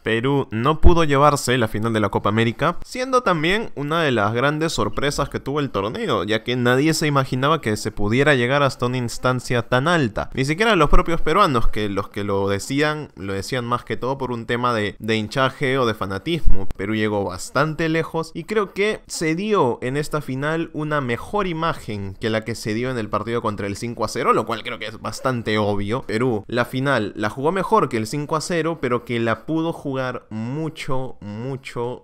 Perú no pudo llevarse la final de la Copa América, siendo también una de las grandes sorpresas que tuvo el torneo, ya que nadie se imaginaba que se pudiera llegar hasta una instancia tan alta. Ni siquiera los propios peruanos, que los que lo decían más que todo por un tema de hinchaje o de fanatismo. Perú llegó bastante lejos y creo que se dio en esta final una mejor imagen que la que se dio en el partido contra el 5-0, lo cual creo que es bastante obvio. Perú, la final la jugó mejor que el 5-0, pero que la pudo jugar mucho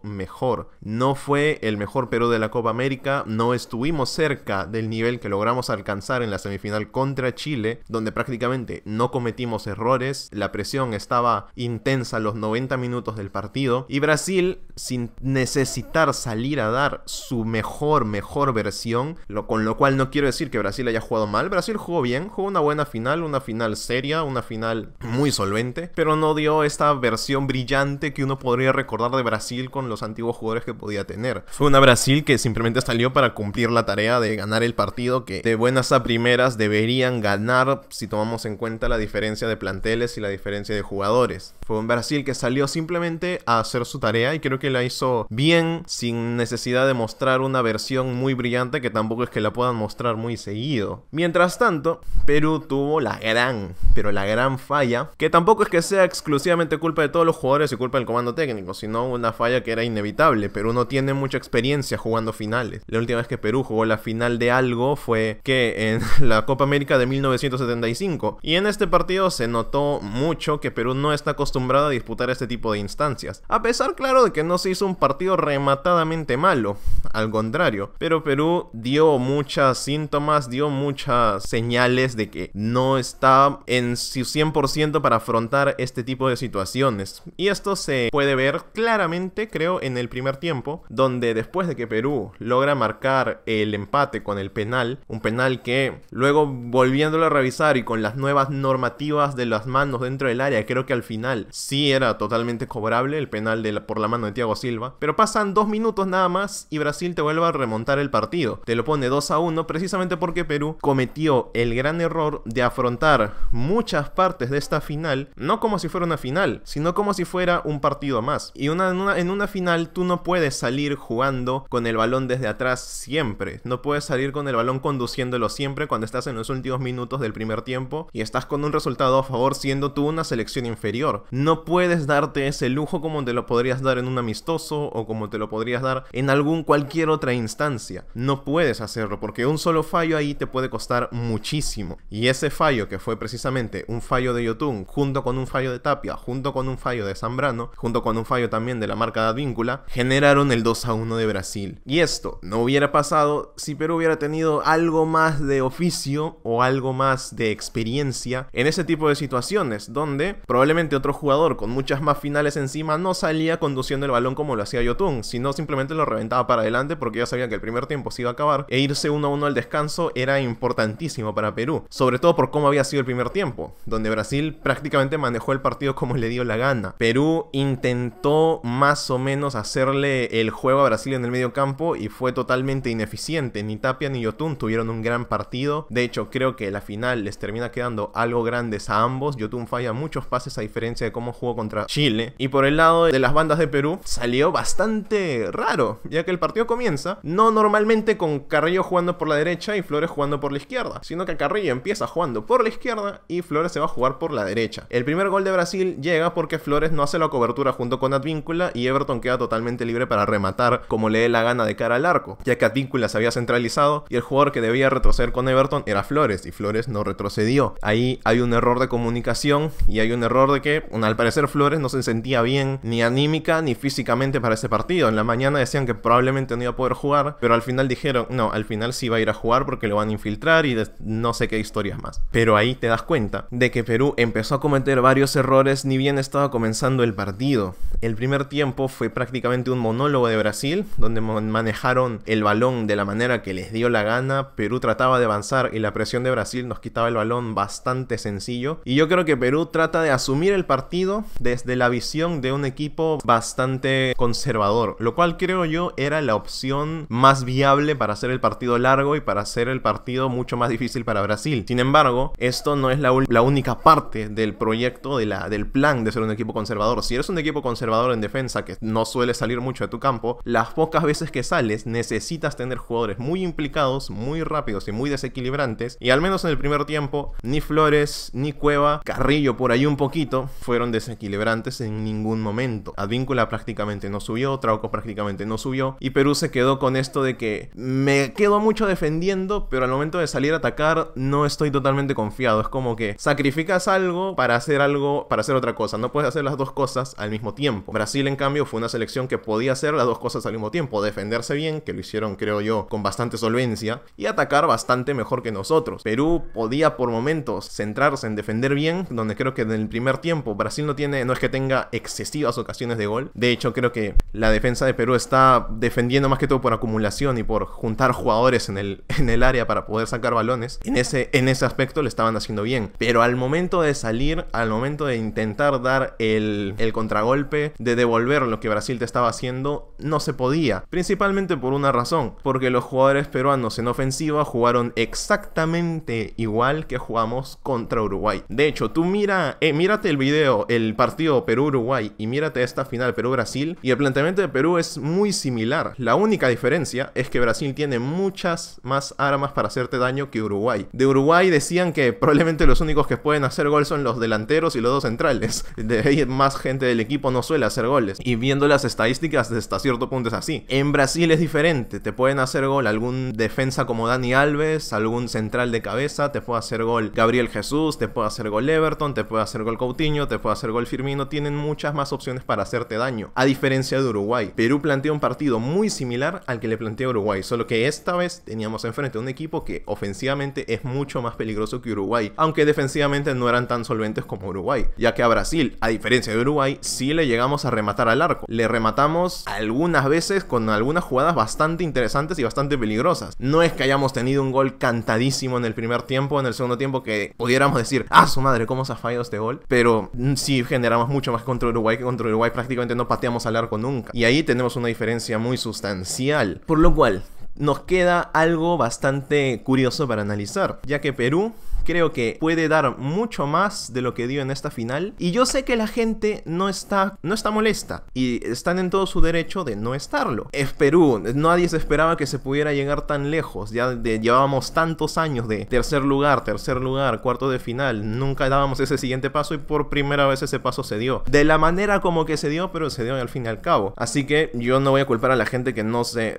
mejor. No fue el mejor Perú de la Copa América, no estuvimos cerca del nivel que logramos alcanzar en la semifinal contra Chile, donde prácticamente no cometimos errores, la presión estaba intensa los 90 minutos del partido, y Brasil, sin necesitar salir a dar su mejor versión, con lo cual no quiero decir que Brasil haya jugado mal. Brasil jugó bien, jugó una buena final, una final seria, una final muy solvente, pero no dio esta versión brillante que uno podría recordar de Brasil con los antiguos jugadores que podía tener. Fue una Brasil que simplemente salió para cumplir la tarea de ganar el partido, que de buenas a primeras deberían ganar si tomamos en cuenta la diferencia de planteles y la diferencia de jugadores. Fue un Brasil que salió simplemente a hacer su tarea y creo que la hizo bien, sin necesidad de mostrar una versión muy brillante, que tampoco es que la puedan mostrar muy seguido. Mientras tanto, Perú tuvo la gran falla, que tampoco es que sea exclusivamente culpa de todos los jugadores y culpa del comando técnico, sino una falla que era inevitable. Perú no tiene mucha experiencia jugando finales. La última vez que Perú jugó la final de algo fue en la Copa América de 1975, y en este partido se notó mucho que Perú no está acostumbrado a disputar este tipo de instancias, a pesar, claro, de que no se hizo un partido rematadamente malo, al contrario, pero Perú dio muchos síntomas, dio muchas señales de que no está en su 100% para afrontar este tipo de situaciones. Y esto se puede ver claramente, creo, en el primer tiempo, donde después de que Perú logra marcar el empate con el penal, un penal que luego, volviéndolo a revisar y con las nuevas normativas de las manos dentro del área, creo que al final sí era totalmente cobrable el penal por la mano de Thiago Silva, pero pasan 2 minutos nada más y Brasil te vuelve a remontar el partido, te lo pone 2-1, precisamente porque Perú cometió el gran error de afrontar muchas partes de esta final no como si fuera una final, sino como si fuera un partido más. Y en una final tú no puedes salir jugando con el balón desde atrás siempre, no puedes salir con el balón conduciéndolo siempre cuando estás en los últimos minutos del primer tiempo y estás con un resultado a favor siendo tú una selección inferior. No puedes darte ese lujo como te lo podrías dar en un amistoso o como te lo podrías dar en cualquier otra instancia. No puedes hacerlo porque un solo fallo ahí te puede costar muchísimo. Y ese fallo, que fue precisamente un fallo de Yotún junto con un fallo de Tapia, junto con un fallo de Zambrano, junto con un fallo también de la marca de Advíncula, generaron el 2-1 de Brasil. Y esto no hubiera pasado si Perú hubiera tenido algo más de oficio o algo más de experiencia en ese tipo de situaciones, donde probablemente otro jugador con muchas más finales encima no salía conduciendo el balón como lo hacía Yotún, sino simplemente lo reventaba para adelante porque ya sabía que el primer tiempo se iba a acabar e irse 1-1 al descanso era importantísimo para Perú, sobre todo por cómo había sido el primer tiempo, donde Brasil prácticamente manejó el partido como le dio la gana. Perú intentó más o menos hacerle el juego a Brasil en el medio campo y fue totalmente ineficiente. Ni Tapia ni Yotún tuvieron un gran partido. De hecho, creo que la final les termina quedando algo grandes a ambos. Yotún falla muchos pases a diferencia de cómo jugó contra Chile. Y por el lado de las bandas de Perú salió bastante raro, ya que el partido comienza no normalmente con Carrillo jugando por la derecha y Flores jugando por la izquierda, sino que Carrillo empieza jugando por la izquierda y Flores se va a jugar por la derecha. El primer gol de Brasil llega porque Flores no hace la cobertura junto con Advíncula y Everton queda totalmente libre para rematar como le dé la gana de cara al arco, ya que Advíncula se había centralizado y el jugador que debía retroceder con Everton era Flores y Flores no retrocedió. Ahí hay un error de comunicación y hay un error de que al parecer Flores no se sentía bien ni anímica ni físicamente para ese partido. En la mañana decían que probablemente no iba a poder jugar, pero al final dijeron no, al final sí va a ir a jugar porque lo van a infiltrar y no sé qué historias más. Pero ahí te das cuenta de que Perú empezó a cometer varios errores ni bien estaba comenzando el partido. El primer tiempo fue prácticamente un monólogo de Brasil, donde manejaron el balón de la manera que les dio la gana. Perú trataba de avanzar y la presión de Brasil nos quitaba el balón bastante sencillo. Y yo creo que Perú trata de asumir el partido desde la visión de un equipo bastante conservador, lo cual creo yo era la opción más viable para hacer el partido largo y para hacer el partido mucho más difícil para Brasil. Sin embargo, esto no es la única parte del proyecto, del plan de ser un equipo conservador. conservador. Si eres un equipo conservador en defensa que no suele salir mucho de tu campo, las pocas veces que sales necesitas tener jugadores muy implicados, muy rápidos y muy desequilibrantes. Y al menos en el primer tiempo, ni Flores, ni Cueva, Carrillo por ahí un poquito, fueron desequilibrantes en ningún momento. Advíncula prácticamente no subió, Trauco prácticamente no subió, y Perú se quedó con esto de que me quedo mucho defendiendo, pero al momento de salir a atacar no estoy totalmente confiado. Es como que sacrificas algo para hacer otra cosa. No puedes hacer las dos cosas al mismo tiempo. Brasil, en cambio, fue una selección que podía hacer las dos cosas al mismo tiempo. Defenderse bien, que lo hicieron, creo yo, con bastante solvencia, y atacar bastante mejor que nosotros. Perú podía por momentos centrarse en defender bien, donde creo que en el primer tiempo Brasil no es que tenga excesivas ocasiones de gol. De hecho, creo que la defensa de Perú está defendiendo más que todo por acumulación y por juntar jugadores en el área para poder sacar balones. En ese aspecto le estaban haciendo bien. Pero al momento de salir, al momento de intentar dar el contragolpe, de devolver lo que Brasil te estaba haciendo, no se podía. Principalmente por una razón, porque los jugadores peruanos en ofensiva jugaron exactamente igual que jugamos contra Uruguay. De hecho, tú mírate el video, el partido Perú-Uruguay, y mírate esta final Perú-Brasil, y el planteamiento de Perú es muy similar. La única diferencia es que Brasil tiene muchas más armas para hacerte daño que Uruguay. De Uruguay decían que probablemente los únicos que pueden hacer gol son los delanteros y los dos centrales. De ahí más gente del equipo no suele hacer goles. Y viendo las estadísticas, hasta cierto punto es así. En Brasil es diferente. Te pueden hacer gol algún defensa como Dani Alves, algún central de cabeza, te puede hacer gol Gabriel Jesús, te puede hacer gol Everton, te puede hacer gol Coutinho, te puede hacer gol Firmino. Tienen muchas más opciones para hacerte daño, a diferencia de Uruguay. Perú plantea un partido muy similar al que le plantea Uruguay, solo que esta vez teníamos enfrente a un equipo que ofensivamente es mucho más peligroso que Uruguay, aunque defensivamente no eran tan solventes como Uruguay, ya que a Brasil, a diferencia de Uruguay, sí le llegamos a rematar al arco. Le rematamos algunas veces con algunas jugadas bastante interesantes y bastante peligrosas. No es que hayamos tenido un gol cantadísimo en el primer tiempo, en el segundo tiempo que pudiéramos decir, ¡ah, su madre, cómo se ha fallado este gol! Pero sí generamos mucho más contra Uruguay, que contra Uruguay prácticamente no pateamos al arco nunca. Y ahí tenemos una diferencia muy sustancial. Por lo cual, nos queda algo bastante curioso para analizar, ya que Perú creo que puede dar mucho más de lo que dio en esta final. Y yo sé que la gente no está molesta, y están en todo su derecho de no estarlo. Es Perú, nadie se esperaba que se pudiera llegar tan lejos. Llevábamos tantos años de tercer lugar, cuarto de final. Nunca dábamos ese siguiente paso, y por primera vez ese paso se dio. De la manera como que se dio, pero se dio al fin y al cabo. Así que yo no voy a culpar a la gente que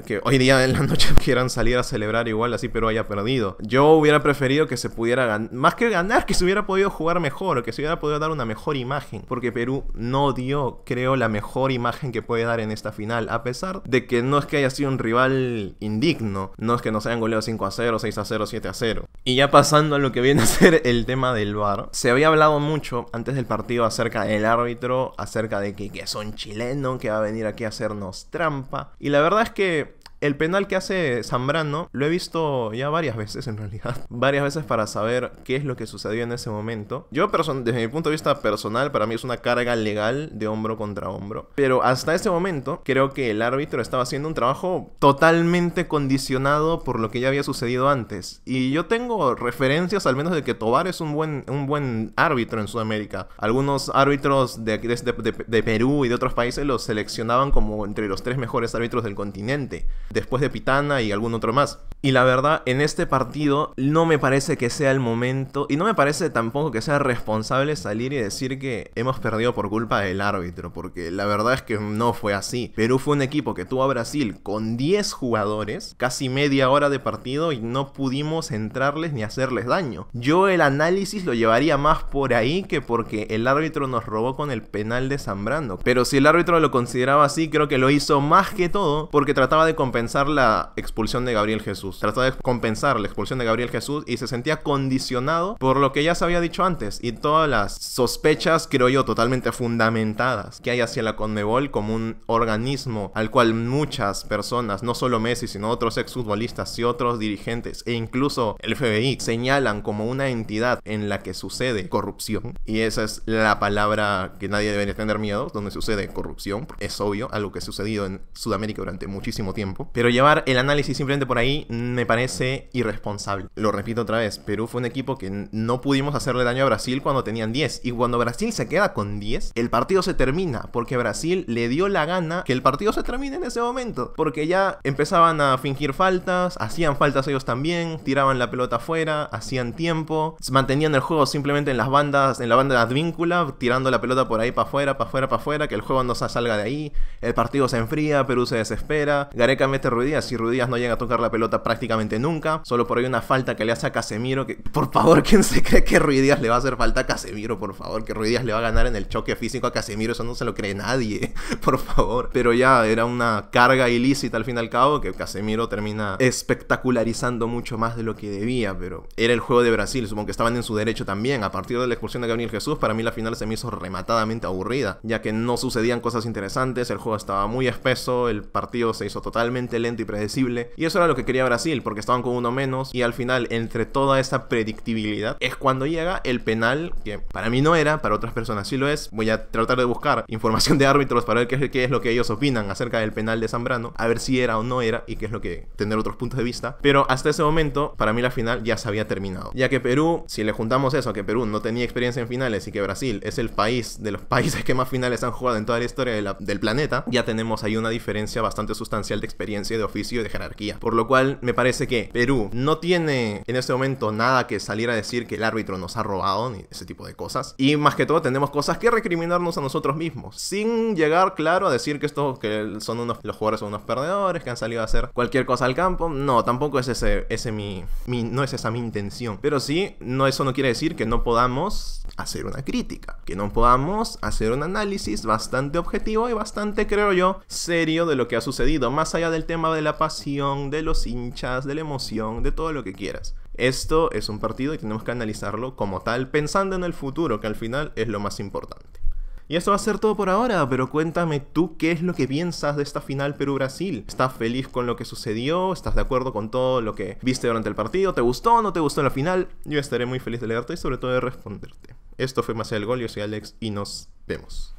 que hoy día en la noche quieran salir a celebrar igual así Perú haya perdido. Yo hubiera preferido que se pudiera ganar, más que ganar, que se hubiera podido jugar mejor, o que se hubiera podido dar una mejor imagen, porque Perú no dio, creo, la mejor imagen que puede dar en esta final, a pesar de que no es que haya sido un rival indigno, no es que nos hayan goleado 5-0, 6-0, 7-0. Y ya pasando a lo que viene a ser el tema del VAR, se había hablado mucho antes del partido acerca del árbitro, acerca de que es un chileno que va a venir aquí a hacernos trampa, y la verdad es que el penal que hace Zambrano lo he visto ya varias veces, en realidad. Varias veces, para saber qué es lo que sucedió en ese momento. Yo, desde mi punto de vista personal, para mí es una carga legal de hombro contra hombro. Pero hasta ese momento, creo que el árbitro estaba haciendo un trabajo totalmente condicionado por lo que ya había sucedido antes. Y yo tengo referencias, al menos, de que Tobar es un buen árbitro en Sudamérica. Algunos árbitros de Perú y de otros países los seleccionaban como entre los 3 mejores árbitros del continente, después de Pitana y algún otro más. Y la verdad, en este partido no me parece que sea el momento, y no me parece tampoco que sea responsable salir y decir que hemos perdido por culpa del árbitro, porque la verdad es que no fue así. Perú fue un equipo que tuvo a Brasil con 10 jugadores, casi media hora de partido, y no pudimos entrarles ni hacerles daño. Yo el análisis lo llevaría más por ahí que porque el árbitro nos robó con el penal de Zambrano. Pero si el árbitro lo consideraba así, creo que lo hizo más que todo porque trataba de compensar la expulsión de Gabriel Jesús. Trataba de compensar la expulsión de Gabriel Jesús, y se sentía condicionado por lo que ya se había dicho antes, y todas las sospechas, creo yo, totalmente fundamentadas que hay hacia la Conmebol como un organismo al cual muchas personas, no solo Messi, sino otros exfutbolistas y otros dirigentes, e incluso el FBI, señalan como una entidad en la que sucede corrupción. Y esa es la palabra que nadie debería tener miedo, donde sucede corrupción. Es obvio, algo que ha sucedido en Sudamérica durante muchísimo tiempo. Pero llevar el análisis simplemente por ahí me parece irresponsable. Lo repito otra vez, Perú fue un equipo que no pudimos hacerle daño a Brasil cuando tenían 10. Y cuando Brasil se queda con 10, el partido se termina, porque Brasil le dio la gana que el partido se termine en ese momento. Porque ya empezaban a fingir faltas, hacían faltas ellos también, tiraban la pelota afuera, hacían tiempo, mantenían el juego simplemente en las bandas, en la banda de advíncula, tirando la pelota por ahí para afuera, para afuera, para afuera, que el juego no salga de ahí. El partido se enfría, Perú se desespera, Gareca mete Ruiz Díaz y Ruiz Díaz no llega a tocar la pelota prácticamente nunca, solo por ahí una falta que le hace a Casemiro, que por favor, ¿quién se cree que Ruiz Díaz le va a hacer falta a Casemiro? Por favor, que Ruiz Díaz le va a ganar en el choque físico a Casemiro, eso no se lo cree nadie, por favor. Pero ya era una carga ilícita al fin y al cabo, que Casemiro termina espectacularizando mucho más de lo que debía, pero era el juego de Brasil, supongo que estaban en su derecho también. A partir de la expulsión de Gabriel Jesús, para mí la final se me hizo rematadamente aburrida, ya que no sucedían cosas interesantes, el juego estaba muy espeso, el partido se hizo totalmente lento y predecible, y eso era lo que quería Brasil, porque estaban con uno menos, y al final, entre toda esa predictibilidad, es cuando llega el penal, que para mí no era, para otras personas sí lo es. Voy a tratar de buscar información de árbitros para ver qué es lo que ellos opinan acerca del penal de Zambrano, a ver si era o no era, y qué es lo que, tener otros puntos de vista. Pero hasta ese momento, para mí la final ya se había terminado, ya que Perú, si le juntamos eso, que Perú no tenía experiencia en finales y que Brasil es el país de los países que más finales han jugado en toda la historia del planeta, ya tenemos ahí una diferencia bastante sustancial de experiencia, de oficio y de jerarquía. Por lo cual me parece que Perú no tiene en este momento nada que salir a decir que el árbitro nos ha robado, ni ese tipo de cosas. Y más que todo tenemos cosas que recriminarnos a nosotros mismos, sin llegar, claro, a decir que los jugadores son unos perdedores, que han salido a hacer cualquier cosa al campo. No, tampoco es no es esa mi intención. Pero sí, eso no quiere decir que no podamos hacer una crítica, que no podamos hacer un análisis bastante objetivo y bastante, creo yo, serio de lo que ha sucedido, más allá del tema de la pasión, de los hinchas, de la emoción, de todo lo que quieras. Esto es un partido y tenemos que analizarlo como tal, pensando en el futuro, que al final es lo más importante. Y esto va a ser todo por ahora, pero cuéntame tú qué es lo que piensas de esta final Perú-Brasil. ¿Estás feliz con lo que sucedió? ¿Estás de acuerdo con todo lo que viste durante el partido? ¿Te gustó o no te gustó la final? Yo estaré muy feliz de leerte y sobre todo de responderte. Esto fue Más allá del gol, yo soy Alex y nos vemos.